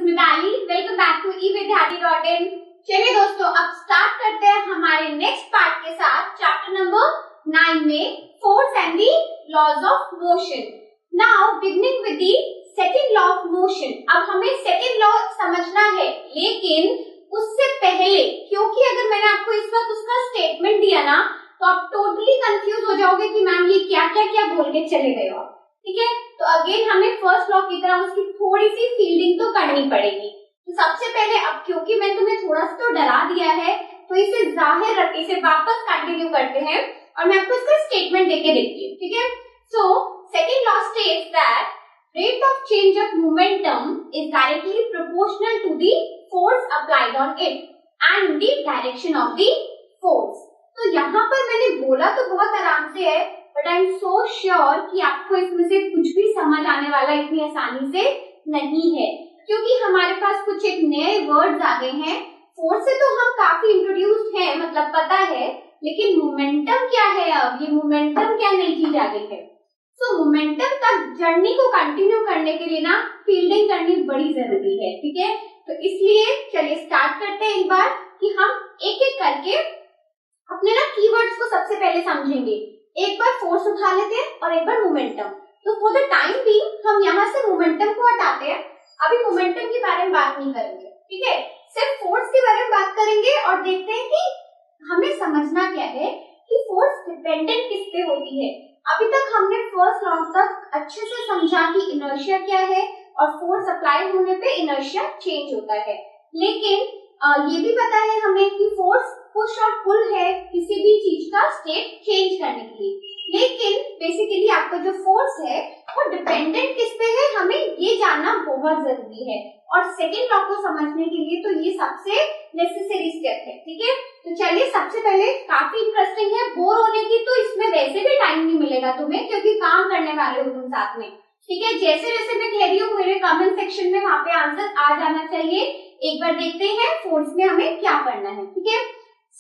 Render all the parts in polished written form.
Mitali, welcome back to evidyarthi.in। चलिए दोस्तों, अब स्टार्ट करते हैं हमारे नेक्स्ट पार्ट के साथ चैप्टर नंबर 9 में force and the laws of motion. Now beginning with the second law of motion. अब हमें सेकंड लॉ समझना है, लेकिन उससे पहले, क्योंकि अगर मैंने आपको इस वक्त उसका स्टेटमेंट दिया ना, तो आप टोटली कंफ्यूज हो जाओगे कि मैम ये क्या क्या क्या बोल के चले गए हो। ठीक है, तो अगेन हमें फर्स्ट लॉ की तरह उसकी थोड़ी सी फील्डिंग तो करनी पड़ेगी। तो सबसे पहले, अब क्योंकि मैं तुम्हें थोड़ा सा तो डरा दिया है, तो इसे जाहिर रखते, इसे वापस कंटिन्यू करते हैं और मैं आपको इसका स्टेटमेंट देके देखती हूँ। ठीक है, so second law states that rate of change of momentum is directly proportional to the force applied on it and the direction of the force। तो यहाँ पर मैंने बोला तो बहुत आराम से है, but I am so sure कि आपको इसमें से कुछ भी समझ आने वाला इतनी आसानी से नहीं है, क्योंकि हमारे पास कुछ एक नए वर्ड्स आ गए हैं। फोर्स से तो हम काफी इंट्रोड्यूस्ड हैं, मतलब पता है, लेकिन मोमेंटम क्या है, अब ये मोमेंटम क्या नई चीज आ गई है। सो मोमेंटम तक जर्नी को कंटिन्यू करने के लिए ना फील्डिंग करनी बड़ी जरूरी है। ठीक है, तो इसलिए चलिए स्टार्ट करते हैं एक बार कि हम एक एक करके अपने ना कीवर्ड्स को सबसे पहले समझेंगे। एक बार फोर्स उठा लेते हैं और एक बार मोमेंटम। तो फॉर द टाइम बीइंग हम यहाँ से मोमेंटम को हटाते हैं, अभी मोमेंटम के बारे में बात नहीं करेंगे। ठीक है, सिर्फ फोर्स के बारे में बात करेंगे और देखते हैं कि हमें समझना क्या है कि फोर्स डिपेंडेंट किस पे होती है। अभी तक हमने फर्स्ट लॉ तक अच्छे से समझा कि इनर्शिया क्या है और फोर्स अप्लाई होने पे इनर्शिया चेंज होता है, लेकिन ये भी पता है हमें कि फोर्स पुश और पुल है किसी भी चीज का स्टेट चेंज करने के लिए। लेकिन बेसिकली आपका जो फोर्स है वो डिपेंडेंट किस पे है, हमें ये जानना बहुत जरूरी है। और सेकेंड लॉ को समझने के लिए तो ये सबसे नेसेसरी स्टेप है। ठीक है, तो चलिए सबसे पहले, काफी इंटरेस्टिंग है, बोर होने की तो इसमें वैसे भी टाइम नहीं मिलेगा तुम्हें, क्योंकि काम करने वाले हो तुम साथ में। ठीक है, जैसे जैसे मैं कह रही हूँ मेरे कमेंट सेक्शन में वहाँ पे आंसर आ जाना चाहिए। एक बार देखते हैं फोर्स में हमें क्या करना है। ठीक है,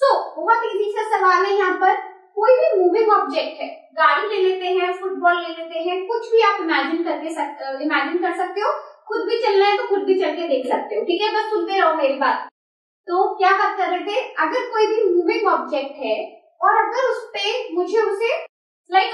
सो बहुत इजी सा सवाल है यहाँ पर। कोई भी मूविंग ऑब्जेक्ट है, गाड़ी ले लेते हैं, फुटबॉल ले लेते हैं, कुछ भी आप इमेजिन कर सकते हो। खुद भी चलना है तो खुद भी चल के देख सकते हो। ठीक है, बस सुनते रहो मेरी बात। तो क्या बात कर रहे थे, अगर कोई भी मूविंग ऑब्जेक्ट है और अगर उस पे मुझे उसे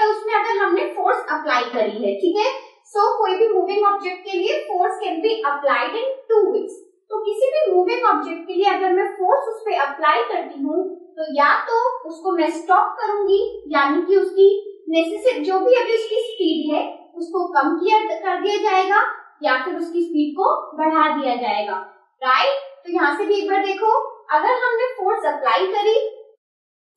उसमें अगर हमने फोर्स अप्लाई करी है, ठीक है, सो कोई भी मूविंग ऑब्जेक्ट के लिए force can be applied in two ways. तो किसी भी मूविंग ऑब्जेक्ट के लिए अगर मैं फोर्स उस पे अप्लाई करती हूँ, तो या तो उसको मैं स्टॉप करूंगी, यानी कि उसकी नेसेसरी जो भी अभी उसकी स्पीड है उसको कम कर दिया जाएगा, या फिर उसकी स्पीड को बढ़ा दिया जाएगा। राइट, तो यहाँ से भी एक बार देखो, अगर हमने फोर्स अप्लाई करी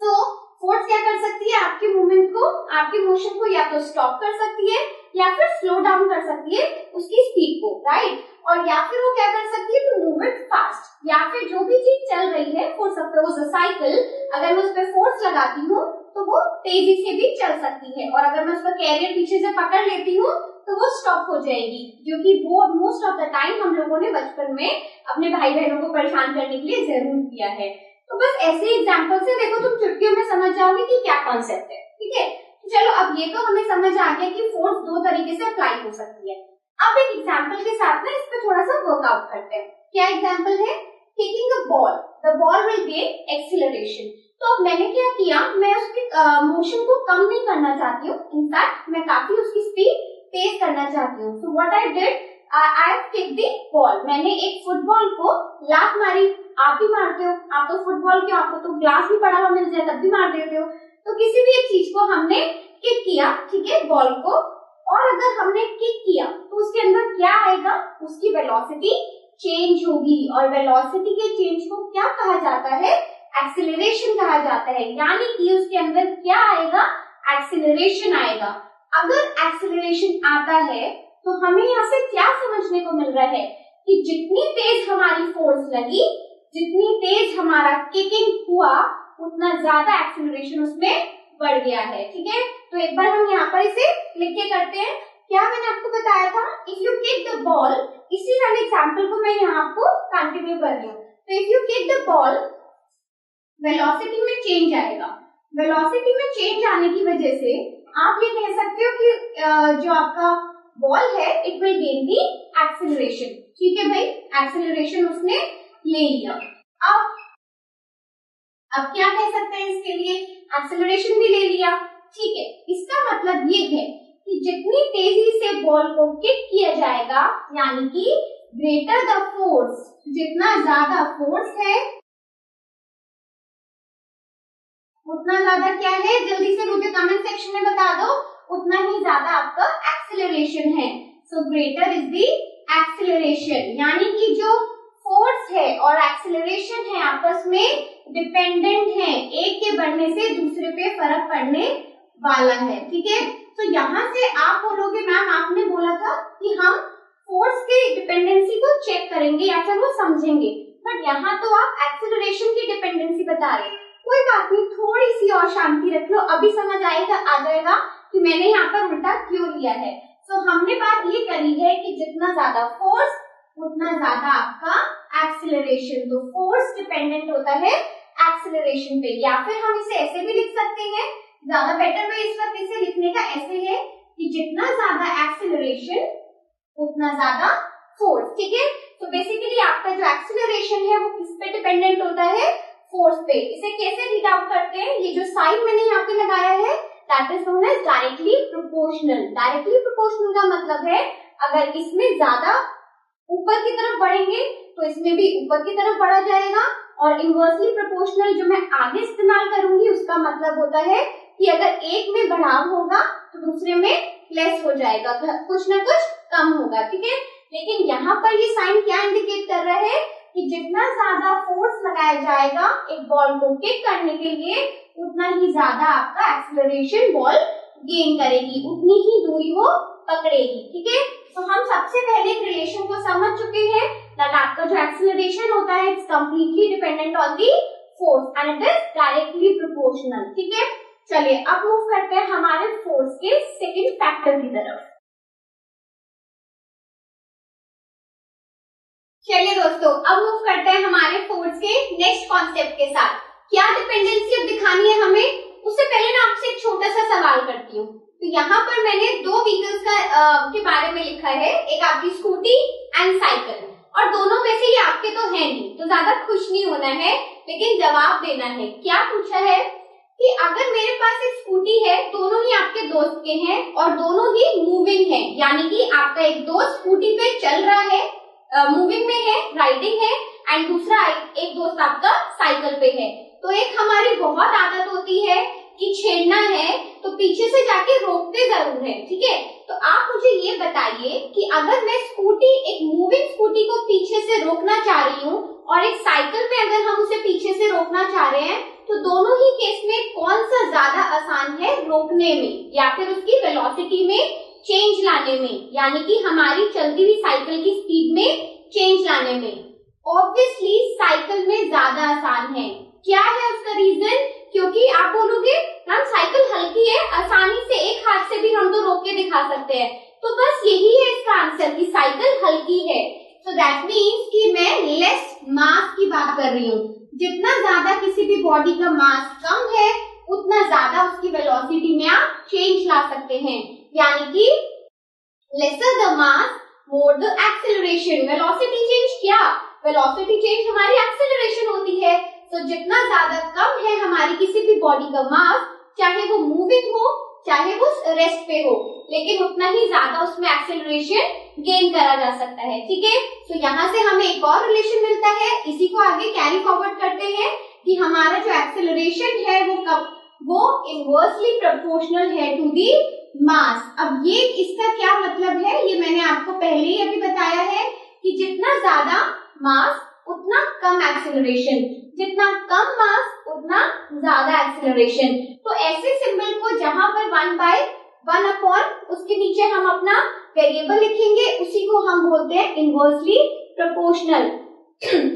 तो फोर्स क्या कर सकती है, आपके मूवमेंट को, आपके मोशन को या तो स्टॉप कर सकती है या फिर स्लो डाउन कर सकती है उसकी स्पीड को। राइट, और या फिर वो क्या कर सकती है, टू मूव इट फास्ट, या फिर जो भी चीज चल रही है, फॉर सपोज साइकिल, अगर मैं उस पर फोर्स लगाती हूँ तो वो तेजी से भी चल सकती है, और अगर मैं उसका कैरियर पीछे से पकड़ लेती हूँ तो वो स्टॉप हो जाएगी, जो कि वो मोस्ट ऑफ द टाइम हम लोगों ने बचपन में अपने भाई बहनों को परेशान करने के लिए जरूर किया है। तो बस ऐसे एग्जाम्पल से देखो, तुम चुटकियों में समझ जाओगे कि क्या कॉन्सेप्ट है। ठीक है, तो चलो अब ये तो हमें समझ आ गया कि फोर्स दो तरीके से अप्लाई हो सकती है। अब एक एग्जाम्पल के साथ ना इस पे थोड़ा सा वर्कआउट करते हैं। क्या एग्जाम्पल है, kicking a ball, the ball will gain acceleration. तो अब मैंने क्या किया, मैं उसकी मोशन को कम नहीं करना चाहती हूँ, इनफैक्ट मैं काफी उसकी स्पीड तेज करना चाहती हूँ। So what I did, I have kicked the ball, मैंने एक फुटबॉल को लात मारी। आप भी मारते हो, आप तो फुटबॉल के, आपको तो ग्लास भी पड़ा हुआ मिल जाए तब भी मार देते हो। तो किसी भी एक चीज को हमने किक किया, ठीक है, बॉल को, और अगर हमने किक किया तो उसके अंदर क्या आएगा, उसकी वेलोसिटी चेंज होगी, और वेलोसिटी के चेंज को क्या कहा जाता है, एक्सीलरेशन कहा जाता है। यानी कि उसके अंदर क्या आएगा, एक्सीलरेशन आएगा। अगर एक्सीलरेशन आता है तो हमें यहाँ से क्या समझने को मिल रहा है कि जितनी तेज हमारी फोर्स लगी, जितनी तेज हमारा किकिंग हुआ, उतना ज्यादा एक्सीलरेशन उसमें बढ़ गया है। ठीक है, तो एक बार हम यहाँ पर इसे लिख के करते हैं। क्या मैंने आपको बताया था, if you kick the ball, इसी वाले एग्जाम्पल को मैं यहाँ आपको कंटिन्यू कर रही हूँ। तो if you kick the ball, velocity में चेंज आएगा। वेलोसिटी में चेंज आने की वजह से आप ये कह सकते हो कि जो आपका बॉल है it will gain the acceleration. ठीक है भाई, एक्सेलरेशन उसने ले लिया। अब क्या कह सकते हैं इसके लिए, एक्सेलरेशन भी ले लिया। ठीक है, इसका मतलब ये है कि जितनी तेजी से बॉल को किक किया जाएगा, यानी कि ग्रेटर द फोर्स, जितना ज्यादा फोर्स है उतना ज्यादा क्या है, जल्दी से मुझे कमेंट सेक्शन में बता दो, उतना ही ज्यादा आपका एक्सेलरेशन है। So greater is the acceleration, यानी कि जो फोर्स है और एक्सेलरेशन है आपस में डिपेंडेंट है, एक के बढ़ने से दूसरे पे फर्क पड़ने वाला है। ठीक है, तो यहाँ से आप बोलोगे मैम आपने बोला था कि हम फोर्स के डिपेंडेंसी को चेक करेंगे या फिर वो समझेंगे, बट यहाँ तो आप एक्सेलरेशन की डिपेंडेंसी बता रहे। कोई बात नहीं, थोड़ी सी और शांति रख लो, अभी समझ आ जाएगा कि मैंने यहाँ पर उल्टा क्यों लिया है। तो हमने बात ये करी है कि जितना ज्यादा फोर्स उतना ज्यादा आपका एक्सेलरेशन, तो फोर्स डिपेंडेंट होता है एक्सेलरेशन पे। या फिर हम इसे ऐसे भी लिख सकते हैं, ज्यादा बेटर वे इस वक्त इसे लिखने का ऐसे है कि जितना ज्यादा एक्सेलरेशन उतना ज्यादा फोर्स। ठीक है, तो बेसिकली आपका जो एक्सेलरेशन है वो किस पे डिपेंडेंट होता है, फोर्स पे। इसे कैसे रीड आउट करते हैं, ये जो साइन मैंने यहाँ पे लगाया है that is known as directly proportional. Directly proportional का मतलब है अगर इसमें ज्यादा ऊपर की तरफ बढ़ेंगे तो इसमें भी ऊपर की तरफ बढ़ा जाएगा, और इनवर्सली प्रोपोर्शनल जो मैं आगे इस्तेमाल करूंगी उसका मतलब होता है कि अगर एक में बढ़ाव होगा तो दूसरे में लेस हो जाएगा, कुछ ना कुछ कम होगा। ठीक है, लेकिन यहाँ पर ये साइन क्या इंडिकेट कर रहा है कि जितना ज्यादा फोर्स लगाया जाएगा एक बॉल को किक करने के लिए उतना ही ज्यादा आपका एक्सेलरेशन बॉल गेन करेगी, उतनी ही दूरी वो पकड़ेगी। ठीक है, तो हम सबसे पहले एक रिलेशन को समझ चुके हैं दैट आपका जो एक्सेलरेशन होता है it's completely dependent on the force and it is directly proportional. ठीक है, चलिए अब मूव करते हैं हमारे फोर्स के सेकंड फैक्टर की तरफ। चलिए दोस्तों, अब मूव करते हैं हमारे फोर्स के नेक्स्ट कॉन्सेप्ट के साथ। क्या डिपेंडेंसी अब दिखानी है हमें, उससे पहले ना आपसे एक छोटा सा सवाल करती हूँ। तो यहाँ पर मैंने दो व्हीकल्स के बारे में लिखा है, एक आपकी स्कूटी एंड साइकिल, और दोनों में से ये आपके तो है नहीं, तो ज्यादा खुश नहीं होना है, लेकिन जवाब देना है। क्या पूछा है कि अगर मेरे पास एक स्कूटी है, दोनों ही आपके दोस्त के हैं और दोनों ही मूविंग है, यानी कि आपका एक दोस्त स्कूटी पे चल रहा है, मूविंग में है, राइडिंग है, एंड दूसरा एक दोस्त आपका साइकिल पे है। तो एक हमारी बहुत आदत होती है कि छेड़ना है तो पीछे से जाके रोकते जरूर है। ठीक है, तो आप मुझे ये बताइए कि अगर मैं स्कूटी, एक मूविंग स्कूटी को पीछे से रोकना चाह रही हूँ और एक साइकिल पे अगर हम उसे पीछे से रोकना चाह रहे हैं, तो दोनों ही केस में कौन सा ज्यादा आसान है रोकने में या फिर उसकी वेलोसिटी में चेंज लाने में, यानी कि हमारी चलती हुई साइकिल की स्पीड में चेंज लाने में? ऑब्वियसली साइकिल में ज्यादा आसान है। क्या है उसका रीजन? क्योंकि आप बोलोगे हम साइकिल हल्की है, आसानी से एक हाथ से भी हम तो रोक के दिखा सकते हैं, तो बस यही है इसका आंसर कि साइकिल हल्की है। सो दैट मीन्स कि मैं लेस मास की बात कर रही हूँ। जितना ज्यादा किसी भी बॉडी का मास कम है उतना ज्यादा उसकी वेलोसिटी में आप चेंज ला सकते हैं, यानी कि lesser the mass more the acceleration. Velocity change क्या? वेलोसिटी चेंज हमारी एक्सेलरेशन होती है। तो जितना ज्यादा कम है हमारी किसी भी बॉडी का मास, चाहे वो मूविंग हो चाहे वो रेस्ट पे हो, लेकिन उतना ही ज्यादा उसमें एक्सेलरेशन गेन करा जा सकता है। ठीक है, तो यहाँ से हमें एक और रिलेशन मिलता है, इसी को आगे कैरी फॉरवर्ड करते हैं कि हमारा जो एक्सेलरेशन है वो इनवर्सली प्रोपोर्शनल है टू दी मास। अब ये इसका क्या मतलब है, ये मैंने आपको पहले ही अभी बताया है कि जितना ज्यादा मास उतना कम एक्सेलरेशन, जितना कम मास उतना ज्यादा एक्सेलरेशन। तो ऐसे सिंबल को जहां पर 1/1 उसके नीचे हम अपना वेरिएबल लिखेंगे, उसी को हम बोलते हैं inversely proportional.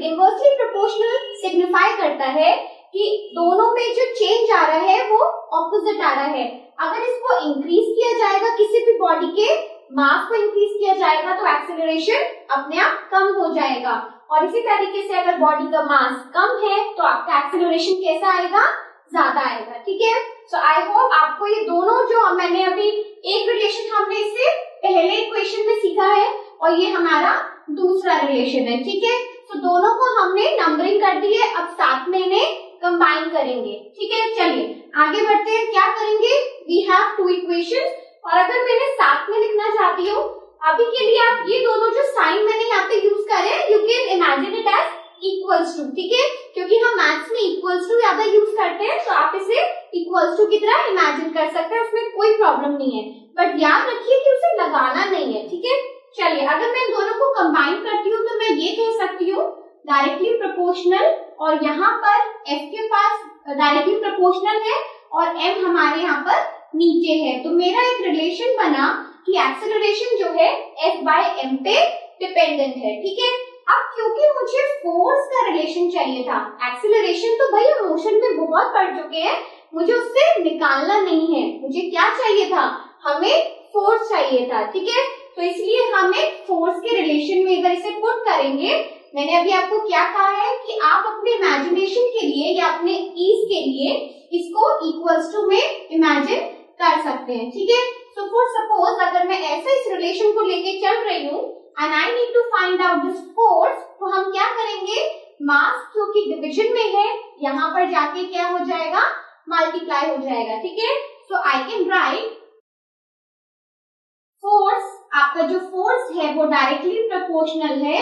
Inversely proportional signify करता है कि दोनों में जो चेंज आ रहा है वो ऑपोजिट आ रहा है। अगर इसको इंक्रीज किया जाएगा, किसी भी बॉडी के मास को इंक्रीज किया जाएगा तो एक्सेलरेशन अपने आप कम हो जाएगा, और इसी तरीके से अगर बॉडी का मास कम है तो आपका एक्सेलरेशन कैसा आएगा? ज्यादा आएगा। ठीक है, सो आई होप आपको ये दोनों जो मैंने अभी एक रिलेशन हमने इससे पहले इक्वेशन और ये हमारा दूसरा रिलेशन है, ठीक है। तो दोनों को हमने नंबरिंग कर दी है, अब साथ में इन्हें कंबाइन करेंगे, ठीक है। चलिए आगे बढ़ते हैं, क्या करेंगे, वी हैव टू इक्वेशंस, और अगर मैंने साथ में लिखना चाहती हूँ, अभी के लिए आप ये दोनों जो साइन मैंने यहाँ पे यूज करे, you can imagine it as equals to, ठीक है, क्योंकि हम मैथ्स में इक्वल्स टू ज्यादा यूज करते हैं, तो आप इसे इक्वल्स टू की तरह इमेजिन कर सकते हैं, उसमें कोई प्रॉब्लम नहीं है, बट याद रखिए कि उसे लगाना नहीं है, ठीक है। चलिए अगर मैं दोनों को कंबाइन करती हूँ तो मैं ये कह सकती हूँ डायरेक्टली प्रोपोर्शनल, और यहाँ पर f के पास डायरेक्टली प्रोपोर्शनल है और m हमारे यहाँ पर नीचे है, तो मेरा एक रिलेशन बना कि एक्सेलरेशन जो है f बाय m पे डिपेंडेंट है, ठीक है। अब क्योंकि मुझे फोर्स का रिलेशन चाहिए था, एक्सेलरेशन तो भाई मोशन में बहुत पढ़ चुके हैं, मुझे उससे निकालना नहीं है, मुझे क्या चाहिए था, हमें फोर्स चाहिए था, ठीक है। तो इसलिए हम एक फोर्स के रिलेशन में इधर इसे पुट करेंगे। मैंने अभी आपको क्या कहा है कि आप अपने इमेजिनेशन के लिए या अपने ईज के लिए इसको इक्वल्स टू में इमेजिन कर सकते हैं, ठीक है। सो फॉर सपोज अगर मैं ऐसे इस रिलेशन को लेके चल रही हूँ and I need to find out this force, तो हम क्या करेंगे, मास क्योंकि डिवीजन में है, यहाँ पर जाके क्या हो जाएगा, मल्टीप्लाई हो जाएगा, ठीक है। सो आई कैन राइट फोर्स, आपका जो फोर्स है वो डायरेक्टली प्रोपोर्शनल है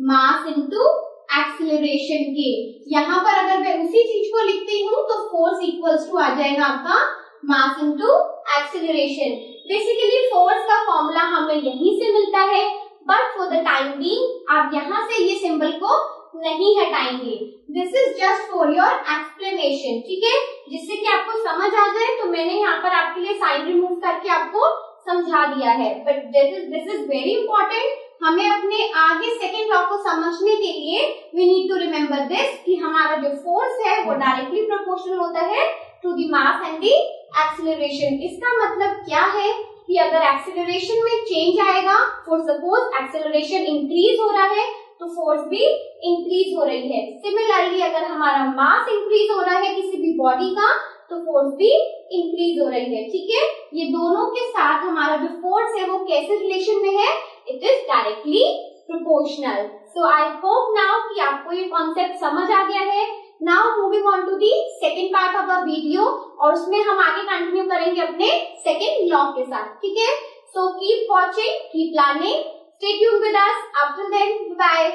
मास इनटू एक्सीलरेशन के। यहाँ पर अगर मैं उसी चीज को लिखती हूँ तो फोर्स इक्वल्स टू आ जाएगा आपका mass into acceleration. Basically force का फॉर्मूला हमें यहीं से मिलता है, but for the time being आप यहाँ से ये सिंबल को नहीं हटाएंगे। This is just for your explanation, ठीक है, जिससे कि आपको समझ आ जाए, तो मैंने यहाँ पर आपके लिए साइन रिमूव करके आपको समझा दिया है, but this is very important. हमें अपने आगे सेकेंड लॉ को समझने के लिए we need to remember this कि हमारा जो फोर्स है वो डायरेक्टली प्रोपोर्शनल होता है to the mass and the acceleration. इसका मतलब क्या है कि अगर एक्सीलरेशन में चेंज आएगा, फॉर सपोज एक्सीलरेशन इंक्रीज हो रहा है तो फोर्स भी इंक्रीज हो रही है। सिमिलरली अगर हमारा मास इंक्रीज हो रहा है किसी भी बॉडी का तो फोर्स भी इंक्रीज हो रही है, ठीक है। ये दोनों के साथ हमारा जो फोर्स है वो कैसे रिलेशन में है, it is directly proportional. So I hope now कि आपको ये कॉन्सेप्ट समझ आ गया है। Now moving on to the second part of a video, और उसमें हम आगे कंटिन्यू करेंगे अपने सेकेंड लॉ के साथ, ठीक है। So keep watching, keep learning, stay tuned with us, up till then bye.